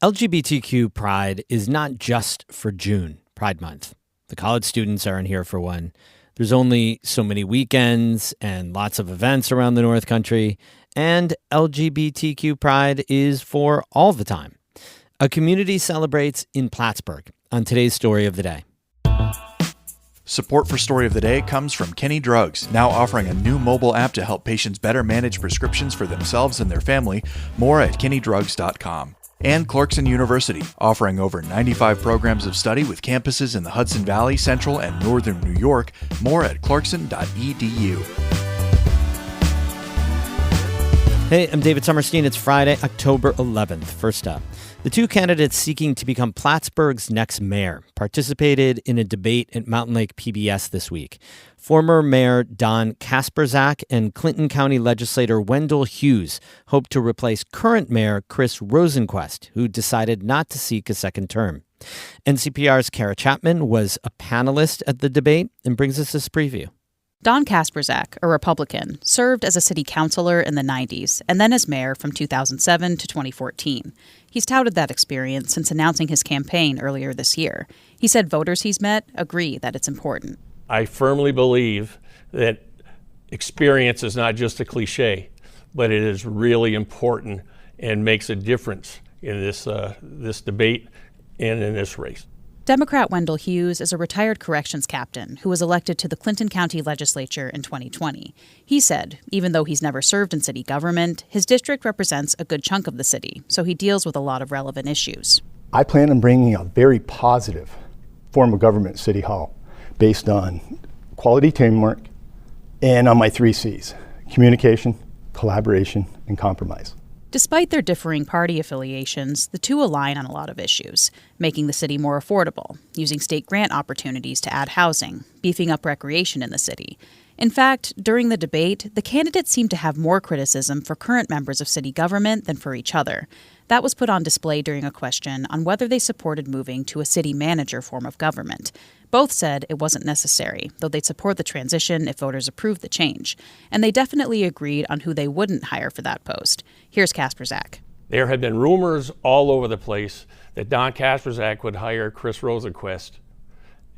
LGBTQ Pride is not just for June, Pride Month. The college students aren't here for one. There's only so many weekends and lots of events around the North Country, and LGBTQ Pride is for all the time. A community celebrates in Plattsburgh on today's Story of the Day. Support for Story of the Day comes from Kenny Drugs, now offering a new mobile app to help patients better manage prescriptions for themselves and their family. More at kennydrugs.com. And Clarkson University, offering over 95 programs of study with campuses in the Hudson Valley, Central, and Northern New York. More at clarkson.edu. Hey, I'm David Summerstein. It's Friday, October 11th. First up, the two candidates seeking to become Plattsburgh's next mayor participated in a debate at Mountain Lake PBS this week. Former Mayor Don Kasperzak and Clinton County legislator Wendell Hughes hope to replace current Mayor Chris Rosenquist, who decided not to seek a second term. NCPR's Kara Chapman was a panelist at the debate and brings us this preview. Don Kasperzak, a Republican, served as a city councilor in the 90s and then as mayor from 2007 to 2014. He's touted that experience since announcing his campaign earlier this year. He said voters he's met agree that it's important. I firmly believe that experience is not just a cliche, but it is really important and makes a difference in this debate and in this race. Democrat Wendell Hughes is a retired corrections captain who was elected to the Clinton County legislature in 2020. He said, even though he's never served in city government, his district represents a good chunk of the city, so he deals with a lot of relevant issues. I plan on bringing a very positive form of government at City Hall based on quality teamwork and on my 3 C's: communication, collaboration, and compromise. Despite their differing party affiliations, the two align on a lot of issues: making the city more affordable, using state grant opportunities to add housing, beefing up recreation in the city. In fact, during the debate, the candidates seemed to have more criticism for current members of city government than for each other. That was put on display during a question on whether they supported moving to a city manager form of government. Both said it wasn't necessary, though they'd support the transition if voters approved the change. And they definitely agreed on who they wouldn't hire for that post. Here's Kasperzak. There have been rumors all over the place that Don Kasperzak would hire Chris Rosenquist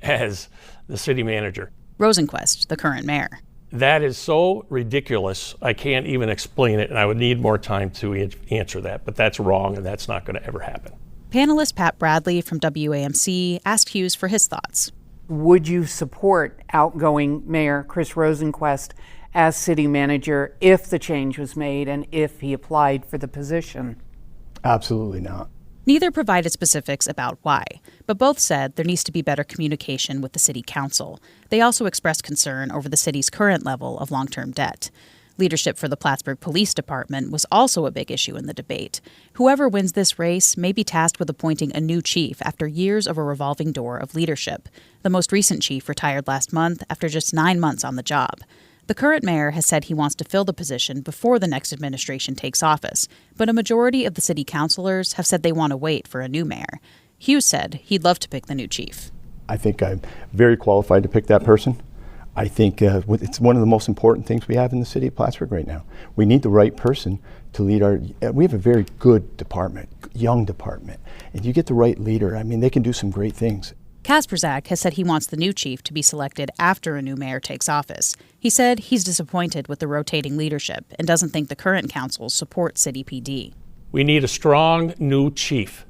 as the city manager. Rosenquist, the current mayor. That is so ridiculous, I can't even explain it, and I would need more time to answer that. But that's wrong, and that's not going to ever happen. Panelist Pat Bradley from WAMC asked Hughes for his thoughts. Would you support outgoing Mayor Chris Rosenquist as city manager if the change was made and if he applied for the position? Absolutely not. Neither provided specifics about why, but both said there needs to be better communication with the city council. They also expressed concern over the city's current level of long-term debt. Leadership for the Plattsburgh Police Department was also a big issue in the debate. Whoever wins this race may be tasked with appointing a new chief after years of a revolving door of leadership. The most recent chief retired last month after just 9 months on the job. The current mayor has said he wants to fill the position before the next administration takes office, but a majority of the city councilors have said they want to wait for a new mayor. Hughes said he'd love to pick the new chief. I think I'm very qualified to pick that person. I think it's one of the most important things we have in the city of Plattsburgh right now. We need the right person to lead we have a very good department, young department. And you get the right leader, I mean, they can do some great things. Kasperzak has said he wants the new chief to be selected after a new mayor takes office. He said he's disappointed with the rotating leadership and doesn't think the current council supports city PD. We need a strong new chief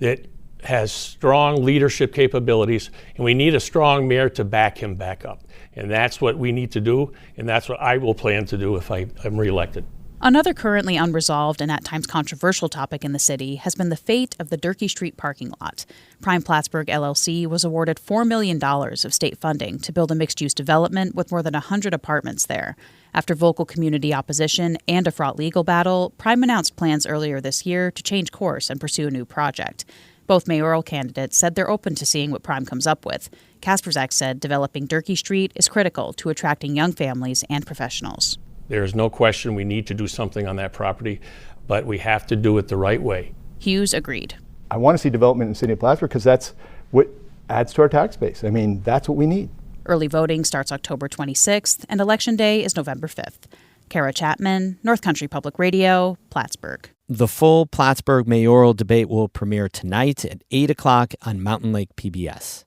that has strong leadership capabilities, and we need a strong mayor to back him back up. And that's what we need to do, and that's what I will plan to do if I'm reelected. Another currently unresolved and at times controversial topic in the city has been the fate of the Durkee Street parking lot. Prime Plattsburgh LLC was awarded $4 million of state funding to build a mixed-use development with more than 100 apartments there. After vocal community opposition and a fraught legal battle, Prime announced plans earlier this year to change course and pursue a new project. Both mayoral candidates said they're open to seeing what Prime comes up with. Kasperzak said developing Durkee Street is critical to attracting young families and professionals. There is no question we need to do something on that property, but we have to do it the right way. Hughes agreed. I want to see development in the city of Plattsburgh because that's what adds to our tax base. I mean, that's what we need. Early voting starts October 26th, and Election Day is November 5th. Kara Chapman, North Country Public Radio, Plattsburgh. The full Plattsburgh mayoral debate will premiere tonight at 8 o'clock on Mountain Lake PBS.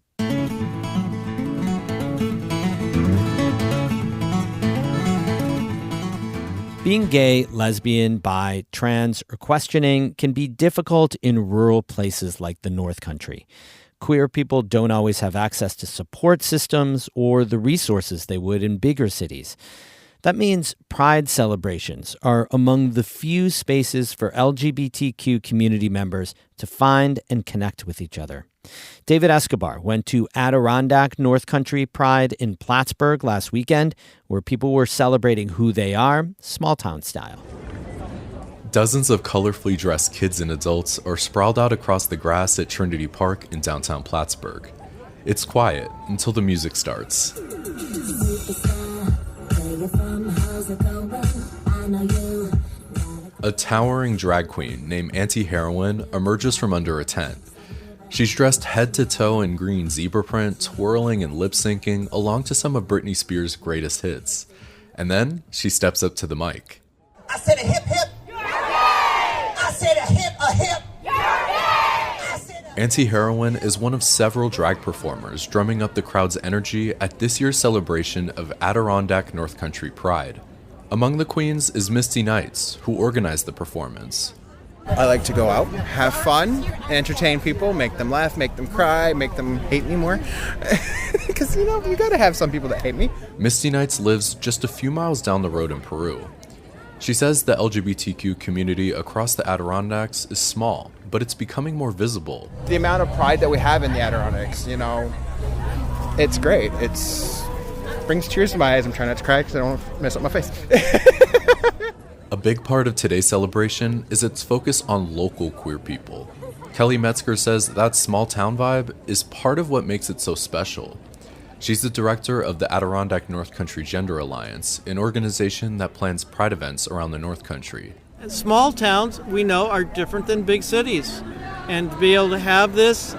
Being gay, lesbian, bi, trans, or questioning can be difficult in rural places like the North Country. Queer people don't always have access to support systems or the resources they would in bigger cities. That means Pride celebrations are among the few spaces for LGBTQ community members to find and connect with each other. David Escobar went to Adirondack North Country Pride in Plattsburgh last weekend, where people were celebrating who they are, small-town style. Dozens of colorfully dressed kids and adults are sprawled out across the grass at Trinity Park in downtown Plattsburgh. It's quiet until the music starts. A towering drag queen named Anti-Heroine emerges from under a tent. She's dressed head to toe in green zebra print, twirling and lip-syncing along to some of Britney Spears' greatest hits. And then she steps up to the mic. I said a hip hip. You're gay! I said a hip. You're gay! Anti-Heroine is one of several drag performers drumming up the crowd's energy at this year's celebration of Adirondack North Country Pride. Among the queens is Misty Knights, who organized the performance. I like to go out, have fun, entertain people, make them laugh, make them cry, make them hate me more. Because, you gotta have some people that hate me. Misty Knights lives just a few miles down the road in Peru. She says the LGBTQ community across the Adirondacks is small, but it's becoming more visible. The amount of pride that we have in the Adirondacks, it's great. It brings tears to my eyes. I'm trying not to cry because I don't want to mess up my face. A big part of today's celebration is its focus on local queer people. Kelly Metzger says that small town vibe is part of what makes it so special. She's the director of the Adirondack North Country Gender Alliance, an organization that plans pride events around the North Country. Small towns, we know, are different than big cities. And to be able to have this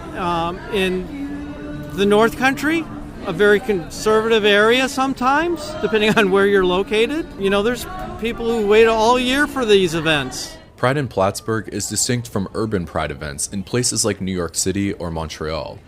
in the North Country, a very conservative area sometimes, depending on where you're located. There's people who wait all year for these events. Pride in Plattsburgh is distinct from urban pride events in places like New York City or Montreal.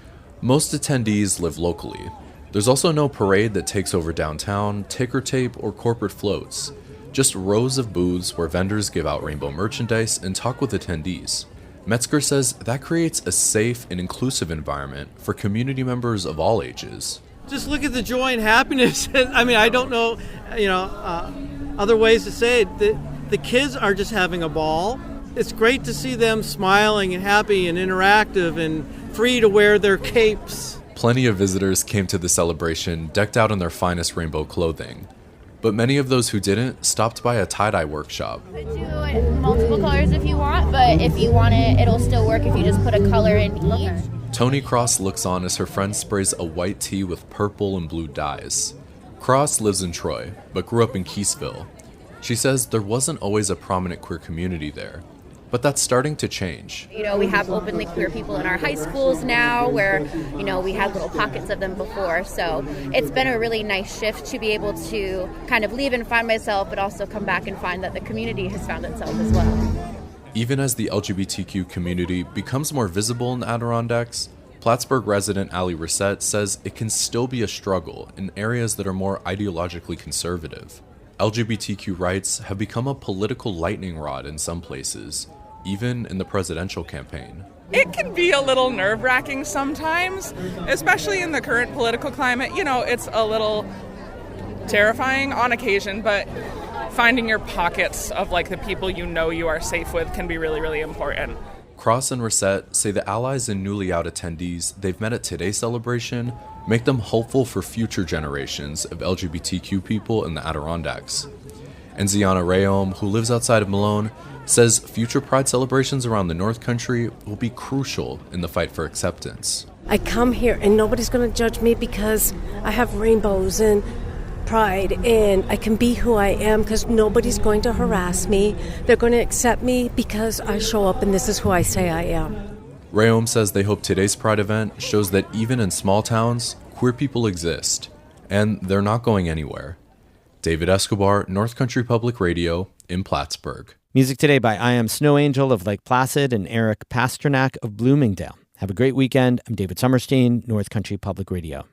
Most attendees live locally. There's also no parade that takes over downtown, ticker tape, or corporate floats. Just rows of booths where vendors give out rainbow merchandise and talk with attendees. Metzger says that creates a safe and inclusive environment for community members of all ages. Just look at the joy and happiness. I don't know, other ways to say it. The kids are just having a ball. It's great to see them smiling and happy and interactive and free to wear their capes. Plenty of visitors came to the celebration decked out in their finest rainbow clothing. But many of those who didn't stopped by a tie-dye workshop. You could do multiple colors if you want, but if you want it, it'll still work if you just put a color in each. Tony Cross looks on as her friend sprays a white tee with purple and blue dyes. Cross lives in Troy, but grew up in Keysville. She says there wasn't always a prominent queer community there, but that's starting to change. We have openly queer people in our high schools now where, we had little pockets of them before. So it's been a really nice shift to be able to kind of leave and find myself, but also come back and find that the community has found itself as well. Even as the LGBTQ community becomes more visible in the Adirondacks, Plattsburgh resident Ali Reset says it can still be a struggle in areas that are more ideologically conservative. LGBTQ rights have become a political lightning rod in some places, even in the presidential campaign. It can be a little nerve-wracking sometimes, especially in the current political climate. It's a little terrifying on occasion, but finding your pockets of the people you are safe with can be really, really important. Cross and Reset say the allies and newly out attendees they've met at today's celebration make them hopeful for future generations of LGBTQ people in the Adirondacks. And Ziana Rayom, who lives outside of Malone, says future Pride celebrations around the North Country will be crucial in the fight for acceptance. I come here and nobody's going to judge me because I have rainbows and pride and I can be who I am because nobody's going to harass me. They're going to accept me because I show up and this is who I say I am. Rayom says they hope today's Pride event shows that even in small towns, queer people exist, and they're not going anywhere. David Escobar, North Country Public Radio in Plattsburgh. Music today by I Am Snow Angel of Lake Placid and Eric Pasternak of Bloomingdale. Have a great weekend. I'm David Summerstein, North Country Public Radio.